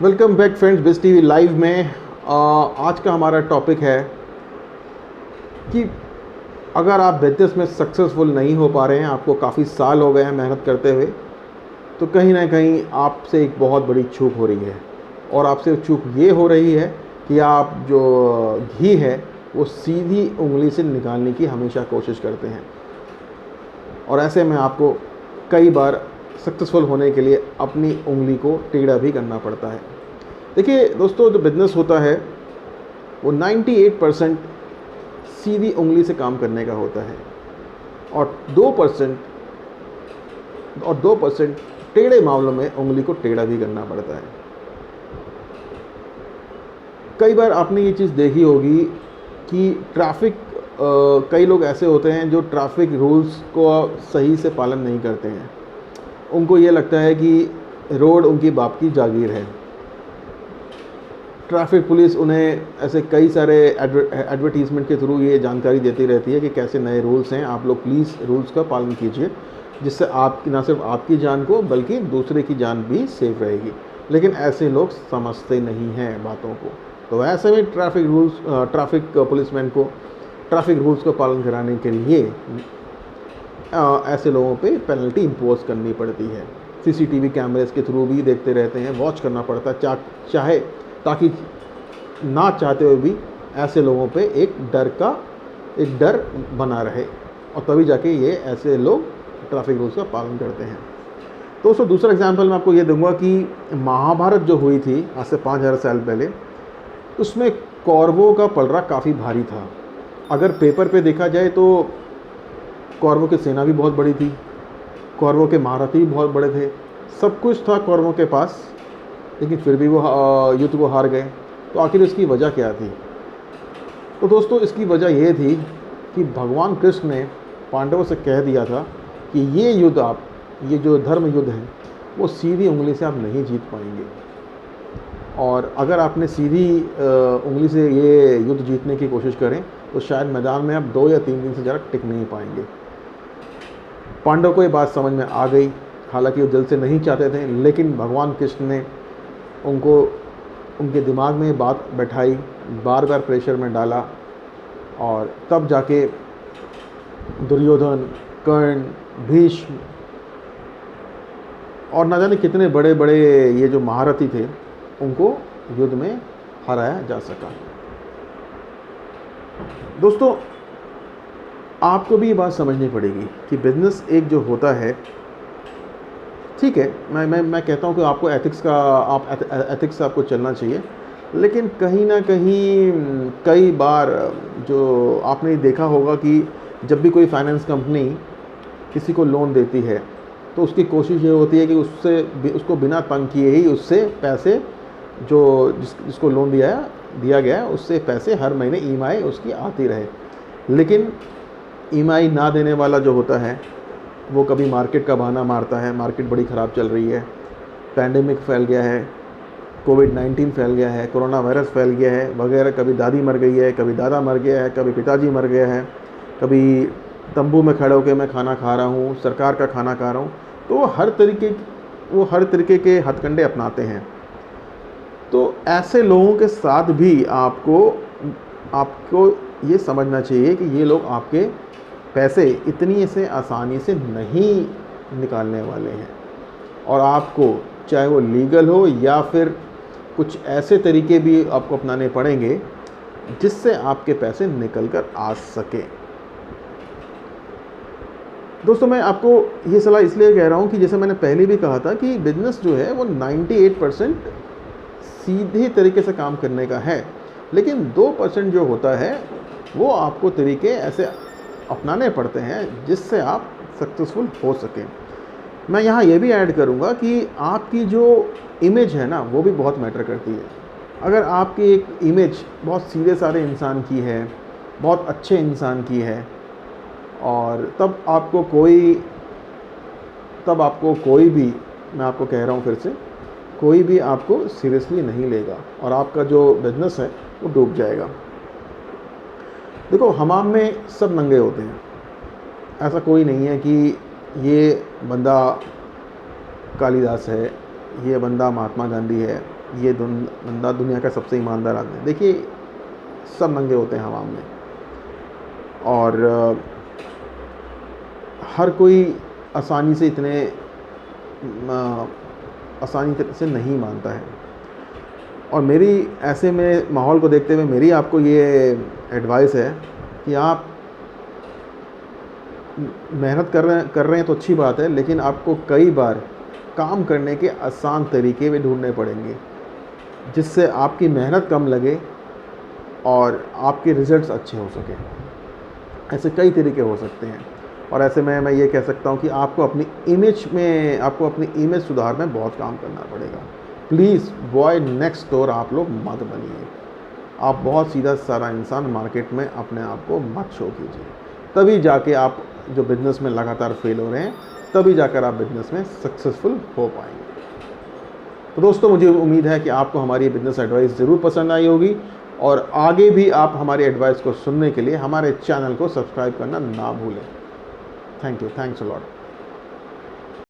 Welcome back friends, बिज TV live में आज का हमारा टॉपिक है कि अगर आप बिजनेस में सक्सेसफुल नहीं हो पा रहे हैं, आपको काफ़ी साल हो गए हैं मेहनत करते हुए, तो कहीं ना कहीं आपसे एक बहुत बड़ी चूक हो रही है। और आपसे चूक ये हो रही है कि आप जो घी है वो सीधी उंगली से निकालने की हमेशा कोशिश करते हैं, और ऐसे में आपको कई बार सक्सेसफुल होने के लिए अपनी उंगली को टेढ़ा भी करना पड़ता है। देखिए दोस्तों, जो बिज़नेस होता है वो 98% सीधी उंगली से काम करने का होता है, और 2% टेढ़े मामलों में उंगली को टेढ़ा भी करना पड़ता है। कई बार आपने ये चीज़ देखी होगी कि कई लोग ऐसे होते हैं जो ट्रैफिक रूल्स को सही से पालन नहीं करते हैं। उनको ये लगता है कि रोड उनकी बाप की जागीर है। ट्रैफिक पुलिस उन्हें ऐसे कई सारे एडवर्टीज़मेंट के थ्रू ये जानकारी देती रहती है कि कैसे नए रूल्स हैं, आप लोग प्लीज़ रूल्स का पालन कीजिए, जिससे आपकी ना सिर्फ आपकी जान को बल्कि दूसरे की जान भी सेफ रहेगी। लेकिन ऐसे लोग समझते नहीं हैं बातों को। तो ऐसे में ट्रैफिक पुलिसमैन को ट्रैफिक रूल्स का पालन कराने के लिए ऐसे लोगों पे पेनल्टी इम्पोज करनी पड़ती है। सीसीटीवी कैमरेज के थ्रू भी देखते रहते हैं, वॉच करना पड़ता है, चाहे ताकि ना चाहते हुए भी ऐसे लोगों पे एक डर बना रहे, और तभी जाके ये ऐसे लोग ट्रैफिक रूल्स का पालन करते हैं। तो उसका दूसरा एग्जांपल मैं आपको ये दूंगा कि महाभारत जो हुई थी आज से 5000 साल पहले, उसमें कौरवों का पलड़ा काफ़ी भारी था। अगर पेपर पे देखा जाए तो कौरवों की सेना भी बहुत बड़ी थी, कौरवों के महारथी भी बहुत बड़े थे, सब कुछ था कौरवों के पास, लेकिन फिर भी वो युद्ध को हार गए। तो आखिर इसकी वजह क्या थी? तो दोस्तों, इसकी वजह ये थी कि भगवान कृष्ण ने पांडवों से कह दिया था कि ये जो धर्म युद्ध है वो सीधी उंगली से आप नहीं जीत पाएंगे, और अगर आपने सीधी उंगली से ये युद्ध जीतने की कोशिश करें तो शायद मैदान में आप 2 या 3 दिन से ज़्यादा टिक नहीं पाएंगे। पांडव को ये बात समझ में आ गई, हालांकि वो दिल से नहीं चाहते थे, लेकिन भगवान कृष्ण ने उनके दिमाग में ये बात बैठाई, बार बार प्रेशर में डाला, और तब जाके दुर्योधन, कर्ण, भीष्म और ना जाने कितने बड़े बड़े ये जो महारथी थे उनको युद्ध में हराया जा सका। दोस्तों, आपको भी ये बात समझनी पड़ेगी कि बिजनेस एक जो होता है, ठीक है, मैं कहता हूँ कि आपको एथिक्स से आपको चलना चाहिए, लेकिन कहीं ना कहीं कई बार जो आपने देखा होगा कि जब भी कोई फाइनेंस कंपनी किसी को लोन देती है तो उसकी कोशिश ये होती है कि उसको बिना तंग किए ही उससे पैसे जिसको लोन दिया गया है उससे पैसे हर महीने ईएमआई उसकी आती रहे। लेकिन ईएमआई ना देने वाला जो होता है वो कभी मार्केट का बहाना मारता है, मार्केट बड़ी ख़राब चल रही है, पैंडेमिक फैल गया है, कोविड-19 फैल गया है, कोरोना वायरस फैल गया है वगैरह, कभी दादी मर गई है, कभी दादा मर गया है, कभी पिताजी मर गया है, कभी तंबू में खड़े होकर मैं खाना खा रहा हूँ, सरकार का खाना खा रहा हूँ। तो वो हर तरीके के हथकंडे अपनाते हैं। तो ऐसे लोगों के साथ भी आपको ये समझना चाहिए कि ये लोग आपके पैसे इतनी से आसानी से नहीं निकालने वाले हैं, और आपको चाहे वो लीगल हो या फिर कुछ ऐसे तरीके भी आपको अपनाने पड़ेंगे जिससे आपके पैसे निकल कर आ सके। दोस्तों, मैं आपको ये सलाह इसलिए कह रहा हूँ कि जैसे मैंने पहले भी कहा था कि बिजनेस जो है वो 98% सीधे तरीके से काम करने का है, लेकिन 2% जो होता है वो आपको तरीके ऐसे अपनाने पड़ते हैं जिससे आप सक्सेसफुल हो सकें। मैं यहाँ ये भी ऐड करूँगा कि आपकी जो इमेज है ना वो भी बहुत मैटर करती है। अगर आपकी एक इमेज बहुत सीधे साधे इंसान की है, बहुत अच्छे इंसान की है, और तब आपको कोई भी, मैं आपको कह रहा हूँ फिर से, कोई भी आपको सीरियसली नहीं लेगा और आपका जो बिजनेस है वो डूब जाएगा। देखो, हमाम में सब नंगे होते हैं, ऐसा कोई नहीं है कि ये बंदा कालिदास है, ये बंदा महात्मा गांधी है, ये बंदा दुनिया का सबसे ईमानदार आदमी है। देखिए सब नंगे होते हैं हवा में, और हर कोई आसानी से इतने आसानी से नहीं मानता है। और मेरी ऐसे में माहौल को देखते हुए मेरी आपको ये एडवाइस है कि आप मेहनत कर रहे हैं तो अच्छी बात है, लेकिन आपको कई बार काम करने के आसान तरीके भी ढूंढने पड़ेंगे जिससे आपकी मेहनत कम लगे और आपके रिजल्ट्स अच्छे हो सकें। ऐसे कई तरीके हो सकते हैं, और ऐसे में मैं ये कह सकता हूँ कि आपको अपनी इमेज सुधार में बहुत काम करना पड़ेगा। प्लीज़ बॉय नेक्स्ट डोर आप लोग मत बनिए। आप बहुत सीधा सारा इंसान मार्केट में अपने आप को मत शो कीजिए, तभी जाके आप जो बिज़नेस में लगातार फेल हो रहे हैं तभी जाकर आप बिज़नेस में सक्सेसफुल हो पाएंगे। तो दोस्तों, मुझे उम्मीद है कि आपको हमारी बिज़नेस एडवाइस ज़रूर पसंद आई होगी, और आगे भी आप हमारी एडवाइस को सुनने के लिए हमारे चैनल को सब्सक्राइब करना ना भूलें। Thank you, thanks a lot.